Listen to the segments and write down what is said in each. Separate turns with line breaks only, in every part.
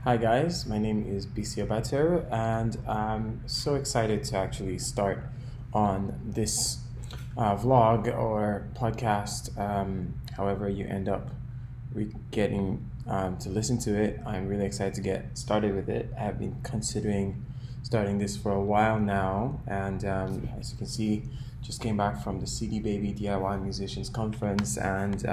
Hi guys, my name is BC Abater and I'm so excited to actually start on this vlog or podcast, however you end up getting to listen to it. I'm really excited to get started with it. I have been considering starting this for a while now, and as you can see, just came back from the CD Baby DIY Musicians Conference, and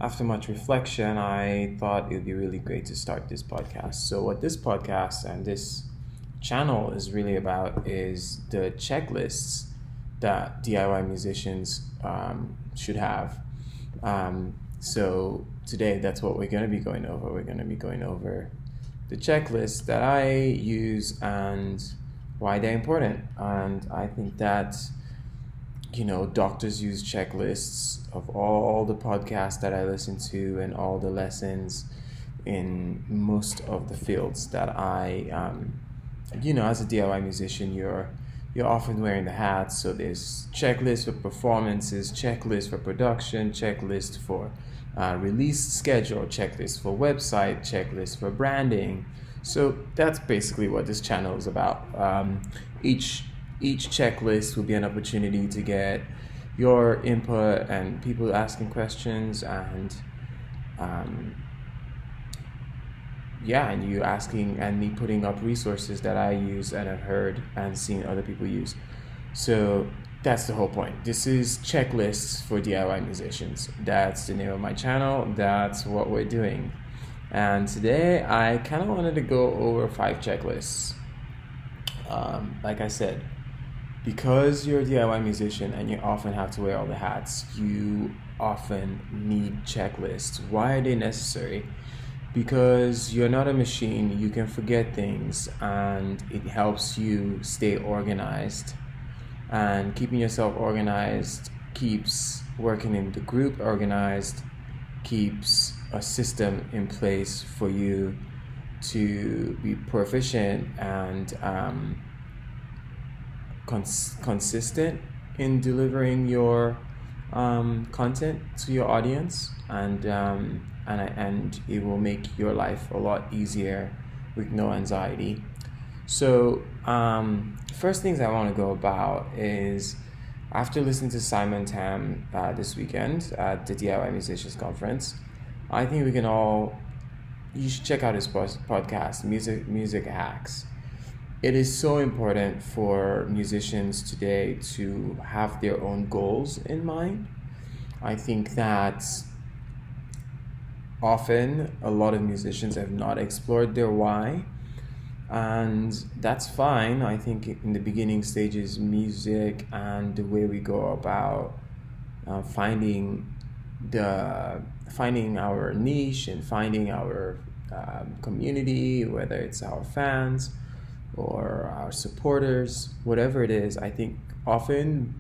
after much reflection, I thought it would be really great to start this podcast. So, what this podcast and this channel is really about is the checklists that DIY musicians should have. So, today, that's what we're going to be going over. We're going to be going over the checklists that I use and why they're important. And I think that doctors use checklists of all the podcasts that I listen to and all the lessons in most of the fields that as a DIY musician, you're often wearing the hats. So there's checklists for performances, checklists for production, checklist for release schedule, checklist for website, checklist for branding. So that's basically what this channel is about. Each checklist will be an opportunity to get your input and people asking questions and and you asking and me putting up resources that I use and have heard and seen other people use. So that's the whole point. This is checklists for DIY musicians. That's the name of my channel. That's what we're doing. And today I kind of wanted to go over 5 checklists. Like I said, because you're a DIY musician and you often have to wear all the hats, you often need checklists. Why are they necessary? Because you're not a machine, you can forget things, and it helps you stay organized. And keeping yourself organized keeps working in the group organized, keeps a system in place for you to be proficient and consistent in delivering your content to your audience, and it will make your life a lot easier with no anxiety. So first things I want to go about is, after listening to Simon Tam this weekend at the DIY Musicians Conference, I think you should check out his podcast, Music Hacks. It is so important for musicians today to have their own goals in mind. I think that often a lot of musicians have not explored their why, and that's fine. I think in the beginning stages, music and the way we go about finding our niche and finding our community, whether it's our fans or our supporters, whatever it is, I think often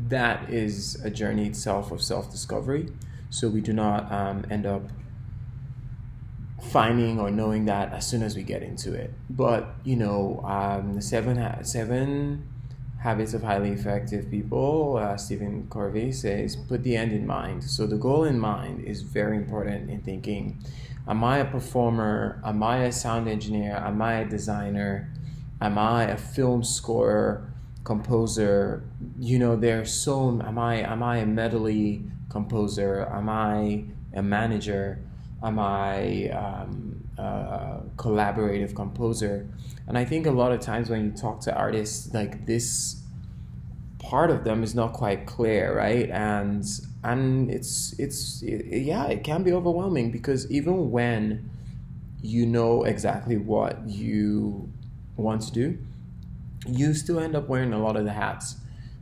that is a journey itself of self-discovery. So we do not end up finding or knowing that as soon as we get into it. But the seven habits of highly effective people, Stephen Covey says, put the end in mind. So the goal in mind is very important in thinking, am I a performer? Am I a sound engineer? Am I a designer? Am I a film scorer, composer? Am I a medley composer? Am I a manager? Am I a collaborative composer? And I think a lot of times when you talk to artists, like, this part of them is not quite clear, right? And it can be overwhelming, because even when you know exactly what you want to do, you still end up wearing a lot of the hats.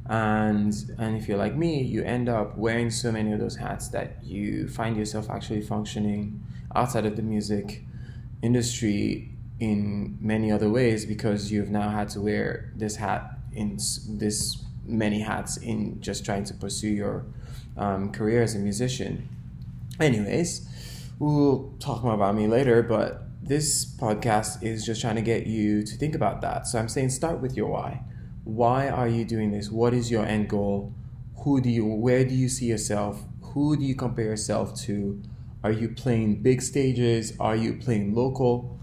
And if you're like me, you end up wearing so many of those hats that you find yourself actually functioning outside of the music industry in many other ways, because you've now had to wear this hat in this many hats in just trying to pursue your career as a musician. Anyways, we'll talk more about me later, but this podcast is just trying to get you to think about that. So I'm saying, start with your why. Why are you doing this? What is your end goal? Where do you see yourself? Who do you compare yourself to? Are you playing big stages? Are you playing local?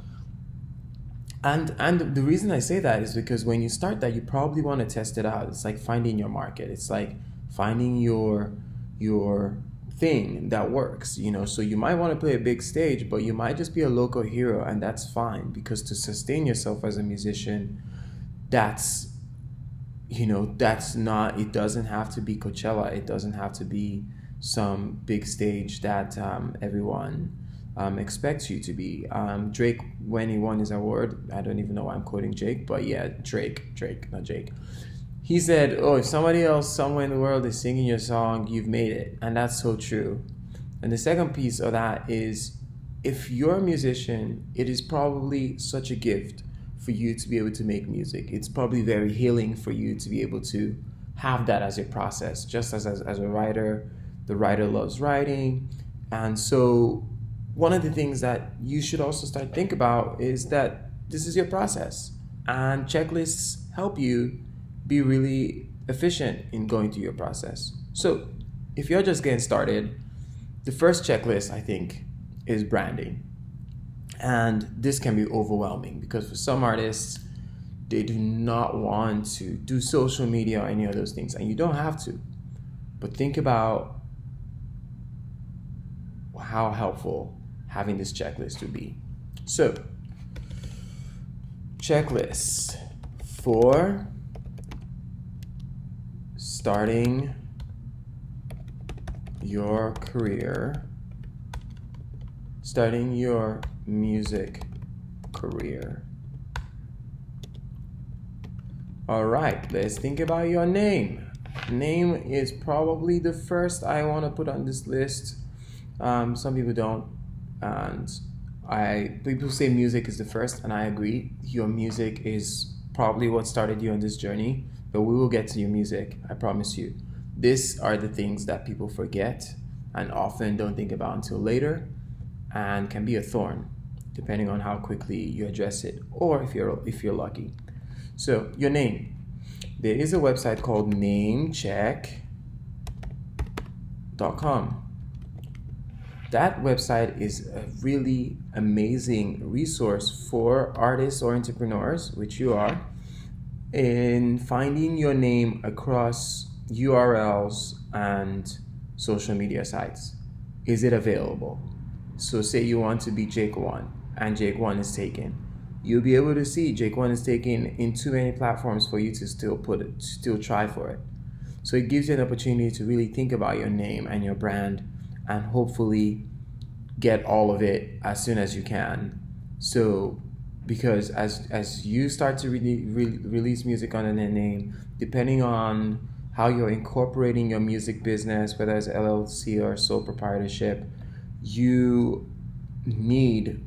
And the reason I say that is because when you start that, you probably want to test it out. It's like finding your market. It's like finding your thing that works, you know. So you might want to play a big stage, but you might just be a local hero, and that's fine, because to sustain yourself as a musician, that's, you know, that's not, it doesn't have to be Coachella. It doesn't have to be some big stage that everyone expects you to be. Drake, when he won his award, I don't even know why I'm quoting Jake, but yeah, Drake, not Jake. He said, "Oh, if somebody else somewhere in the world is singing your song, you've made it." And that's so true. And the second piece of that is, if you're a musician, it is probably such a gift for you to be able to make music. It's probably very healing for you to be able to have that as your process. Just as a writer, the writer loves writing. And so one of the things that you should also start think about is that this is your process. And checklists help you be really efficient in going through your process. So if you're just getting started, the first checklist, I think, is branding. And this can be overwhelming because for some artists, they do not want to do social media or any of those things, and you don't have to. But think about how helpful having this checklist would be. So, checklists for starting your career, starting your music career. All right, let's think about your name. Name is probably the first I want to put on this list. Some people don't, and people say music is the first, and I agree. Your music is probably what started you on this journey, but we will get to your music, I promise you. These are the things that people forget and often don't think about until later, and can be a thorn depending on how quickly you address it, or if you're lucky. So your name. There is a website called namecheck.com. That website is a really amazing resource for artists or entrepreneurs, which you are, in finding your name across URLs and social media sites. Is it available? So say you want to be Jake One, and Jake One is taken. You'll be able to see Jake One is taken in too many platforms for you to still try for it. So it gives you an opportunity to really think about your name and your brand, and hopefully get all of it as soon as you can. So, because as you start to release music under their name, depending on how you're incorporating your music business, whether it's LLC or sole proprietorship, you need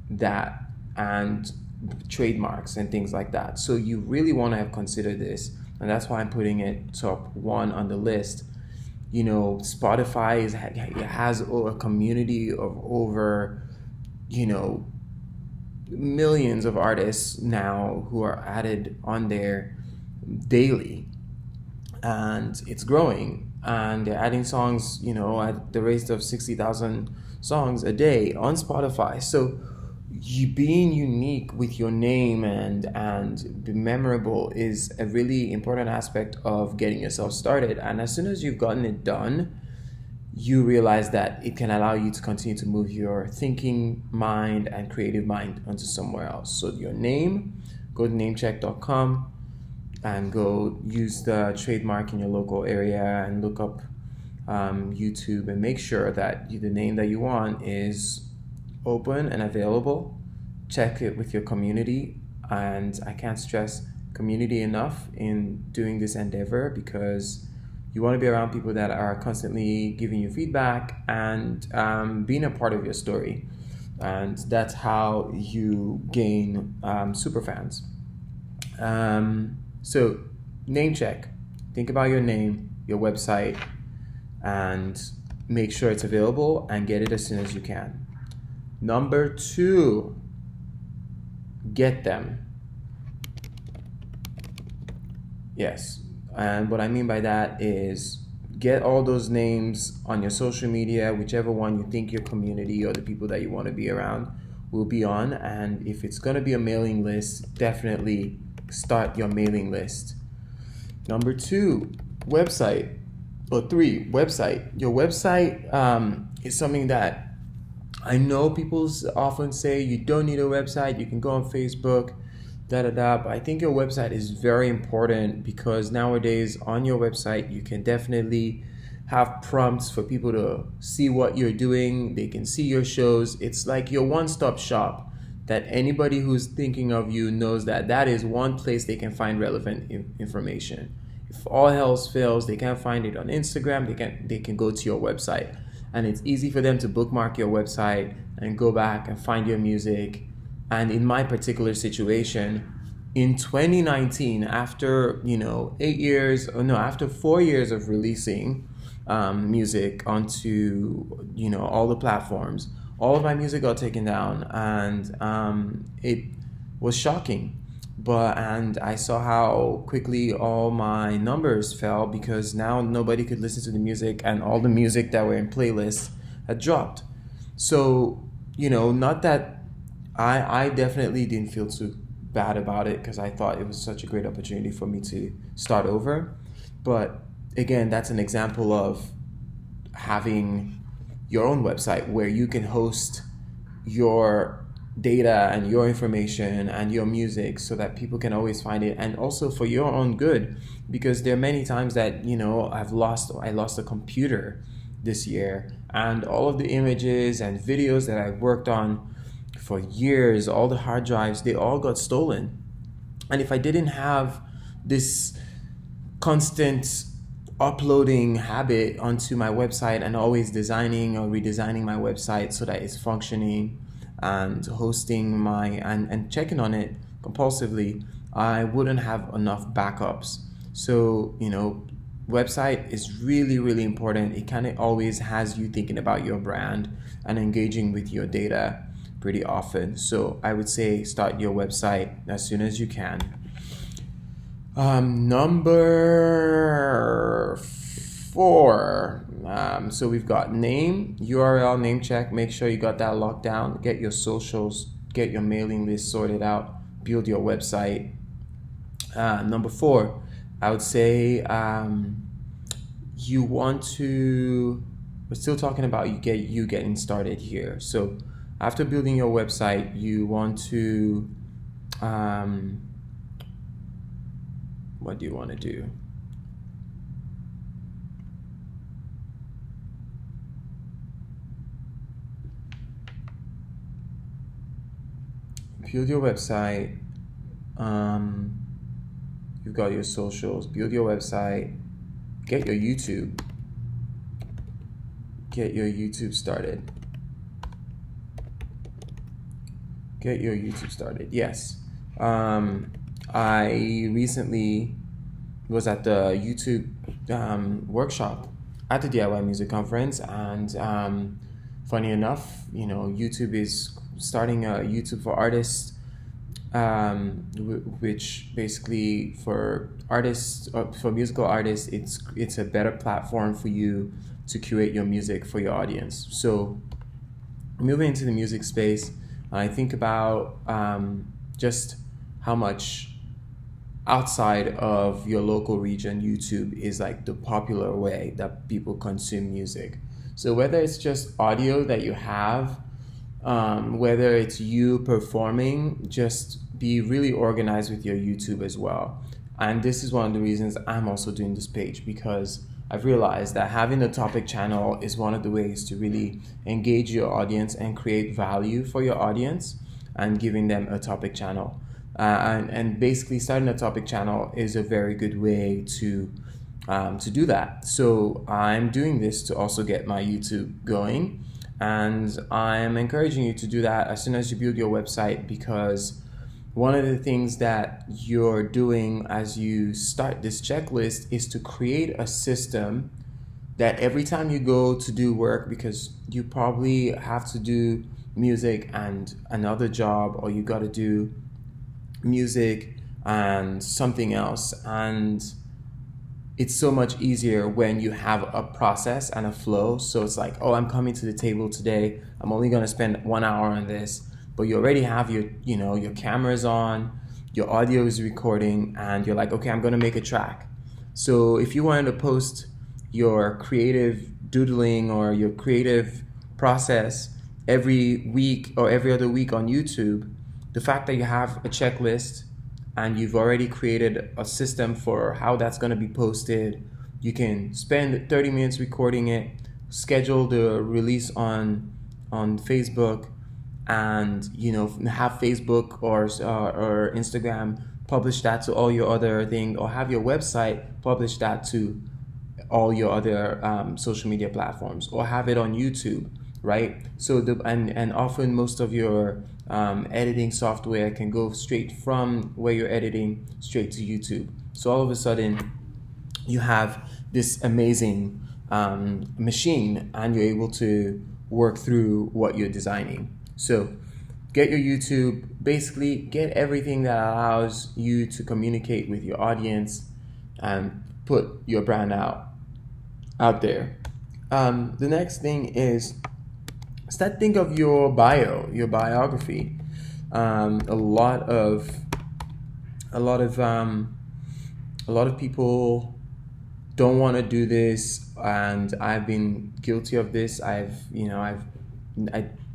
that and trademarks and things like that. So you really want to have considered this, and that's why I'm putting it top one on the list. You know, Spotify has a community of over, you know, millions of artists now who are added on there daily, and it's growing, and they're adding songs, you know, at the rate of 60,000 songs a day on Spotify. So you being unique with your name and be memorable is a really important aspect of getting yourself started. And as soon as you've gotten it done, you realize that it can allow you to continue to move your thinking mind and creative mind onto somewhere else. So your name, go to namecheck.com and go use the trademark in your local area and look up YouTube, and make sure that the name that you want is open and available. Check it with your community, and I can't stress community enough in doing this endeavor, because you want to be around people that are constantly giving you feedback and being a part of your story, and that's how you gain super fans. So name check. Think about your name, your website, and make sure it's available and get it as soon as you can. Number 2, get them. Yes, and what I mean by that is get all those names on your social media, whichever one you think your community or the people that you want to be around will be on. And if it's going to be a mailing list, definitely start your mailing list. Number 2, website. Or 3, website. Your website is something that I know people often say you don't need a website, you can go on Facebook, But I think your website is very important, because nowadays on your website you can definitely have prompts for people to see what you're doing. They can see your shows. It's like your one-stop shop, that anybody who's thinking of you knows that that is one place they can find relevant information. If all else fails, they can't find it on Instagram, they can go to your website, and it's easy for them to bookmark your website and go back and find your music. And in my particular situation, in 2019, after after 4 years of releasing music onto all the platforms, all of my music got taken down, and it was shocking. And I saw how quickly all my numbers fell, because now nobody could listen to the music, and all the music that were in playlists had dropped. So, not that I definitely didn't feel too bad about it, because I thought it was such a great opportunity for me to start over. But again, that's an example of having your own website where you can host your data and your information and your music, so that people can always find it, and also for your own good, because there are many times that I lost a computer this year, and all of the images and videos that I worked on for years, all the hard drives, they all got stolen. And if I didn't have this constant uploading habit onto my website, and always designing or redesigning my website so that it's functioning, and hosting and checking on it compulsively, I wouldn't have enough backups. So, website is really, really important. It kind of always has you thinking about your brand and engaging with your data pretty often. So I would say start your website as soon as you can. Number 4. So we've got name, URL, name check. Make sure you got that locked down. Get your socials, get your mailing list sorted out, build your website. Number 4, I would say you want to. We're still talking about you getting started here. So after building your website, you want to, what do you want to do? Build your website. You've got your socials. Build your website. Get your YouTube. Get your YouTube started. Get your YouTube started. Yes. I recently was at the YouTube workshop at the DIY Music Conference, and funny enough, YouTube is starting a YouTube for Artists, which basically for artists, for musical artists, it's a better platform for you to curate your music for your audience. So moving into the music space, I think about just how much outside of your local region, YouTube is like the popular way that people consume music. So whether it's just audio that you have, whether it's you performing, just be really organized with your YouTube as well. And this is one of the reasons I'm also doing this page, because I've realized that having a topic channel is one of the ways to really engage your audience and create value for your audience, and giving them a topic channel. And basically starting a topic channel is a very good way to do that. So I'm doing this to also get my YouTube going, and I'm encouraging you to do that as soon as you build your website, because one of the things that you're doing as you start this checklist is to create a system that every time you go to do work, because you probably have to do music and another job, or you got to do music and something else, and it's so much easier when you have a process and a flow. So it's like, oh, I'm coming to the table today, I'm only going to spend 1 hour on this, but you already have your, your cameras on, your audio is recording, and you're like, okay, I'm going to make a track. So if you wanted to post your creative doodling or your creative process every week or every other week on YouTube, the fact that you have a checklist and you've already created a system for how that's going to be posted, you can spend 30 minutes recording it, schedule the release on Facebook, and have Facebook or Instagram publish that to all your other things, or have your website publish that to all your other social media platforms, or have it on YouTube, right? So and often most of your editing software can go straight from where you're editing straight to YouTube. So all of a sudden you have this amazing machine, and you're able to work through what you're designing. So get your YouTube, basically get everything that allows you to communicate with your audience and put your brand out there. The next thing is think of your bio, your biography. A lot of people don't want to do this, and I've been guilty of this.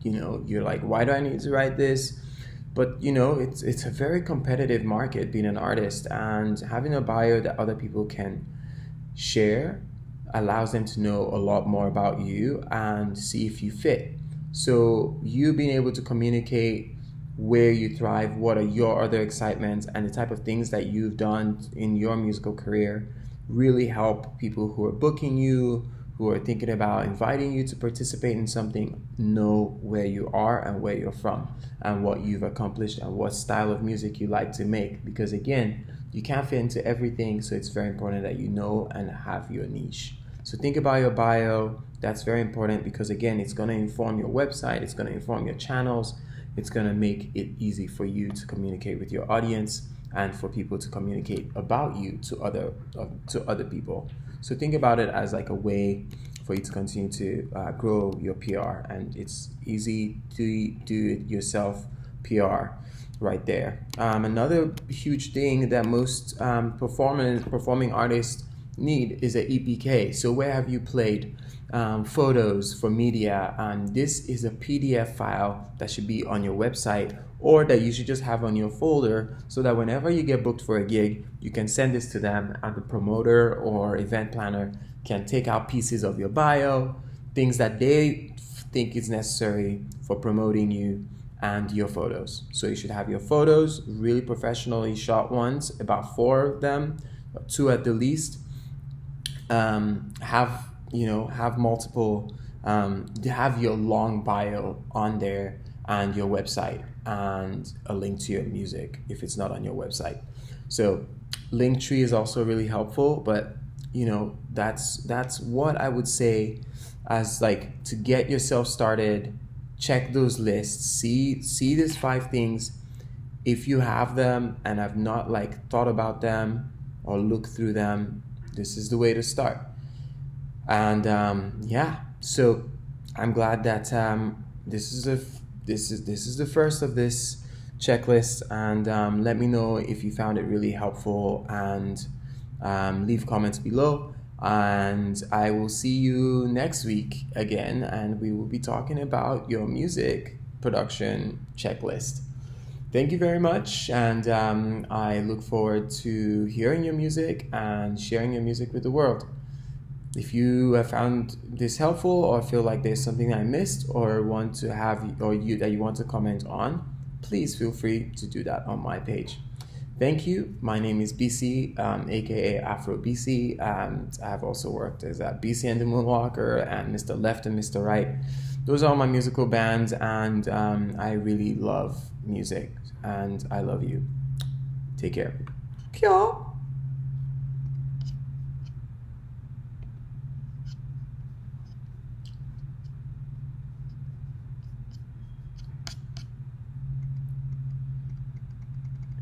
You're like, why do I need to write this? But it's a very competitive market being an artist, and having a bio that other people can share allows them to know a lot more about you and see if you fit. So you being able to communicate where you thrive, what are your other excitements, and the type of things that you've done in your musical career really help people who are booking you, who are thinking about inviting you to participate in something, know where you are and where you're from and what you've accomplished and what style of music you like to make. Because again, you can't fit into everything, so it's very important that you know and have your niche. So think about your bio. That's very important, because again, it's going to inform your website, it's going to inform your channels, it's going to make it easy for you to communicate with your audience and for people to communicate about you to other people. So think about it as like a way for you to continue to grow your PR, and it's easy to do it yourself PR right there. Another huge thing that most performing artists need is a EPK. So where have you played? Photos for media, and this is a PDF file that should be on your website, or that you should just have on your folder, so that whenever you get booked for a gig, you can send this to them, and the promoter or event planner can take out pieces of your bio, things that they think is necessary for promoting you, and your photos. So you should have your photos, really professionally shot ones, about 4 of them, 2 at the least. Have multiple, have your long bio on there, and your website, and a link to your music if it's not on your website. So Linktree is also really helpful, but that's what I would say as like to get yourself started. Check those lists, see these 5 things. If you have them and have not like thought about them or looked through them, this is the way to start. And so I'm glad that this is the first of this checklist, and let me know if you found it really helpful, and leave comments below, and I will see you next week again, and we will be talking about your music production checklist. Thank you very much, and I look forward to hearing your music and sharing your music with the world. If you have found this helpful, or feel like there's something I missed, or want to that you want to comment on, please feel free to do that on my page. Thank you. My name is BC, aka Afro BC, and I've also worked as BC and the Moonwalker and Mr. Left and Mr. Right. Those are my musical bands, and I really love music, and I love you. Take care. Kyo.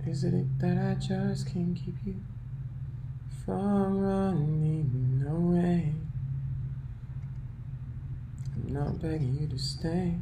Is it that I just can't keep you from running away? I'm not begging you to stay.